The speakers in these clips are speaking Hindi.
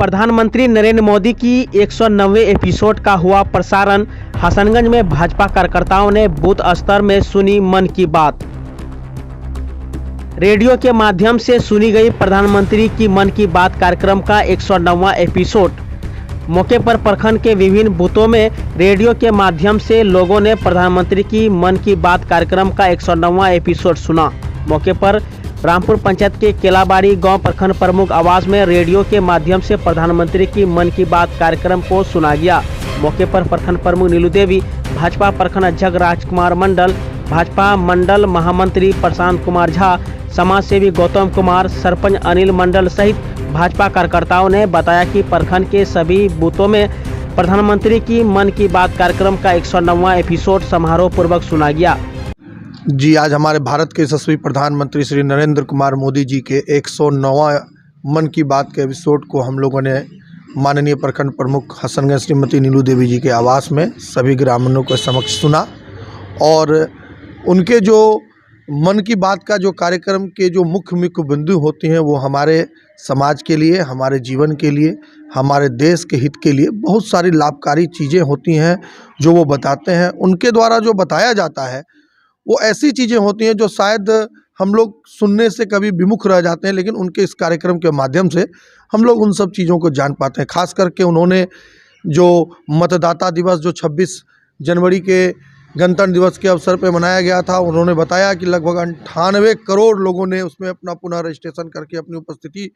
प्रधानमंत्री नरेंद्र मोदी की 190वें एपिसोड का हुआ प्रसारण। हसनगंज में भाजपा कार्यकर्ताओं ने बूथ स्तर में सुनी मन की बात। रेडियो के माध्यम से सुनी गई प्रधानमंत्री की मन की बात कार्यक्रम का 109वां एपिसोड। मौके पर प्रखंड के विभिन्न बूथों में रेडियो के माध्यम से लोगों ने प्रधानमंत्री की मन की बात कार्यक्रम का 109वां एपिसोड सुना। मौके पर रामपुर पंचायत के केलाबाड़ी गांव प्रखंड प्रमुख आवास में रेडियो के माध्यम से प्रधानमंत्री की मन की बात कार्यक्रम को सुना गया। मौके पर प्रखंड प्रमुख नीलू देवी, भाजपा प्रखंड अध्यक्ष राजकुमार मंडल, भाजपा मंडल महामंत्री प्रशांत कुमार झा, समाज सेवी गौतम कुमार, सरपंच अनिल मंडल सहित भाजपा कार्यकर्ताओं ने बताया कि प्रखंड के सभी बूथों में प्रधानमंत्री की मन की बात कार्यक्रम का 109वां एपिसोड समारोह पूर्वक सुना गया। जी, आज हमारे भारत के यशस्वी प्रधानमंत्री श्री नरेंद्र कुमार मोदी जी के 109वां मन की बात के एपिसोड को हम लोगों ने माननीय प्रखंड प्रमुख हसनगंज श्रीमती नीलू देवी जी के आवास में सभी ग्रामीणों के समक्ष सुना। और उनके जो मन की बात का जो कार्यक्रम के जो मुख्य बिंदु होती हैं वो हमारे समाज के लिए, हमारे जीवन के लिए, हमारे देश के हित के लिए बहुत सारी लाभकारी चीज़ें होती हैं जो वो बताते हैं। उनके द्वारा जो बताया जाता है वो ऐसी चीज़ें होती हैं जो शायद हम लोग सुनने से कभी विमुख रह जाते हैं, लेकिन उनके इस कार्यक्रम के माध्यम से हम लोग उन सब चीज़ों को जान पाते हैं। खास करके उन्होंने जो मतदाता दिवस जो 26 जनवरी के गणतंत्र दिवस के अवसर पर मनाया गया था, उन्होंने बताया कि लगभग 98 करोड़ लोगों ने उसमें अपना पुनः रजिस्ट्रेशन करके अपनी उपस्थिति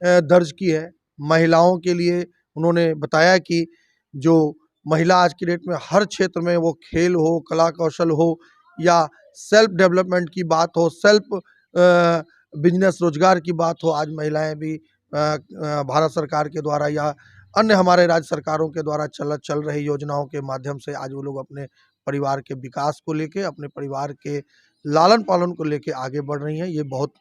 दर्ज की है। महिलाओं के लिए उन्होंने बताया कि जो महिला आज की डेट में हर क्षेत्र में, वो खेल हो, कला कौशल हो या सेल्फ डेवलपमेंट की बात हो, सेल्फ बिजनेस रोजगार की बात हो, आज महिलाएं भी भारत सरकार के द्वारा या अन्य हमारे राज्य सरकारों के द्वारा चल रही योजनाओं के माध्यम से आज वो लोग अपने परिवार के विकास को लेके, अपने परिवार के लालन पालन को लेके आगे बढ़ रही हैं। ये बहुत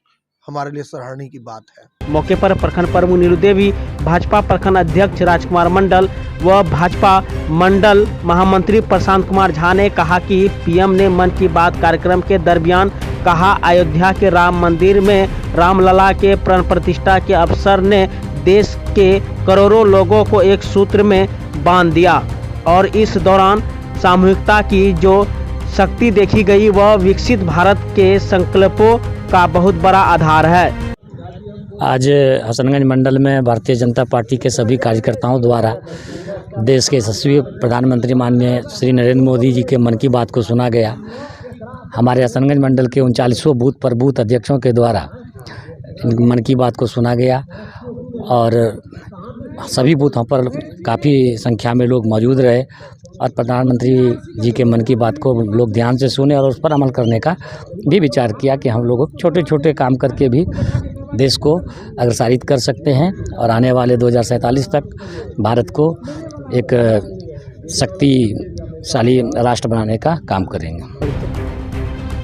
हमारे लिए सराहनीय की बात है। मौके पर प्रखंड प्रमुख नीलू देवी, भाजपा प्रखंड अध्यक्ष राजकुमार मंडल व भाजपा मंडल महामंत्री प्रशांत कुमार झा ने कहा कि पीएम ने मन की बात कार्यक्रम के दरमियान कहा, अयोध्या के राम मंदिर में रामलला के प्राण प्रतिष्ठा के अवसर ने देश के करोड़ों लोगों को एक सूत्र में बांध दिया और इस दौरान सामूहिकता की जो शक्ति देखी गई वह विकसित भारत के संकल्पों का बहुत बड़ा आधार है। आज हसनगंज मंडल में भारतीय जनता पार्टी के सभी कार्यकर्ताओं द्वारा देश के यशस्वी प्रधानमंत्री माननीय श्री नरेंद्र मोदी जी के मन की बात को सुना गया। हमारे हसनगंज मंडल के 39 बूथ पर बूथ अध्यक्षों के द्वारा मन की बात को सुना गया और सभी बूथों पर काफ़ी संख्या में लोग मौजूद रहे और प्रधानमंत्री जी के मन की बात को लोग ध्यान से सुने और उस पर अमल करने का भी विचार किया कि हम लोग छोटे छोटे काम करके भी देश को अग्रसारित कर सकते हैं और आने वाले 2047 तक भारत को एक शक्तिशाली राष्ट्र बनाने का काम करेंगे।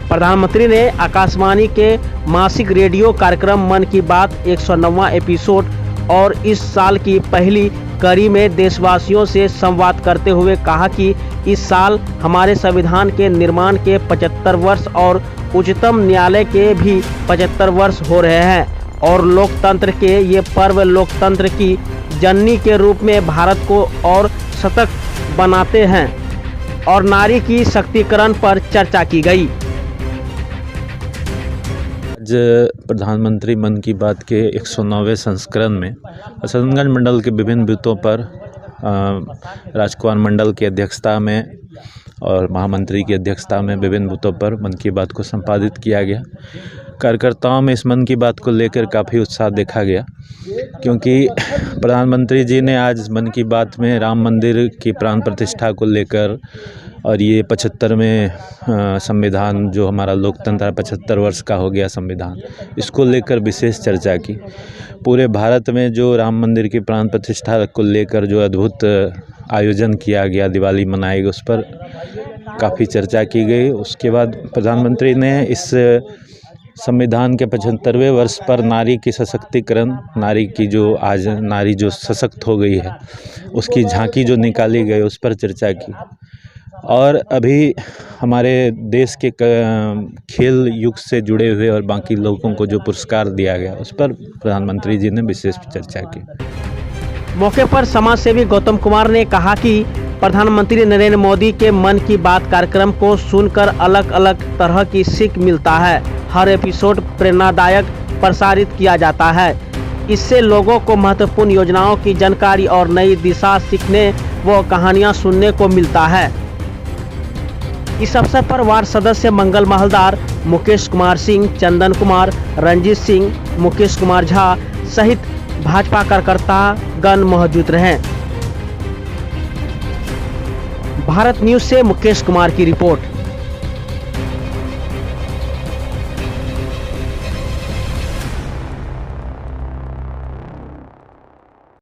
प्रधानमंत्री ने आकाशवाणी के मासिक रेडियो कार्यक्रम मन की बात 109वां एपिसोड और इस साल की पहली कड़ी में देशवासियों से संवाद करते हुए कहा कि इस साल हमारे संविधान के निर्माण के 75 वर्ष और उच्चतम न्यायालय के भी 75 वर्ष हो रहे हैं और लोकतंत्र के ये पर्व लोकतंत्र की जननी के रूप में भारत को और सशक्त बनाते हैं और नारी की शक्तिकरण पर चर्चा की गई। आज प्रधानमंत्री मन की बात के 109वें संस्करण में हसनगंज मंडल के विभिन्न बूथों पर राजकुमार मंडल की अध्यक्षता में और महामंत्री की अध्यक्षता में विभिन्न बूथों पर मन की बात को संपादित किया गया। कार्यकर्ताओं में इस मन की बात को लेकर काफ़ी उत्साह देखा गया क्योंकि प्रधानमंत्री जी ने आज मन की बात में राम मंदिर की प्राण प्रतिष्ठा को लेकर और ये 75वें संविधान जो हमारा लोकतंत्र 75 वर्ष का हो गया संविधान, इसको लेकर विशेष चर्चा की। पूरे भारत में जो राम मंदिर की प्राण प्रतिष्ठा को लेकर जो अद्भुत आयोजन किया गया, दिवाली मनाई गई, उस पर काफ़ी चर्चा की गई। उसके बाद प्रधानमंत्री ने इस संविधान के 75वें वर्ष पर नारी की सशक्तिकरण, नारी की जो आज नारी जो सशक्त हो गई है उसकी झांकी जो निकाली गई उस पर चर्चा की। और अभी हमारे देश के खेल युग से जुड़े हुए और बाकी लोगों को जो पुरस्कार दिया गया उस पर प्रधानमंत्री जी ने विशेष चर्चा की। मौके पर समाज सेवी गौतम कुमार ने कहा कि प्रधानमंत्री नरेंद्र मोदी के मन की बात कार्यक्रम को सुनकर अलग अलग तरह की सीख मिलता है। हर एपिसोड प्रेरणादायक प्रसारित किया जाता है। इससे लोगों को महत्वपूर्ण योजनाओं की जानकारी और नई दिशा सीखने व कहानियां सुनने को मिलता है। इस अवसर पर वार्ड सदस्य मंगल महलदार, मुकेश कुमार सिंह, चंदन कुमार, रंजीत सिंह, मुकेश कुमार झा सहित भाजपा कार्यकर्ता गण मौजूद रहे। भारत न्यूज से मुकेश कुमार की रिपोर्ट।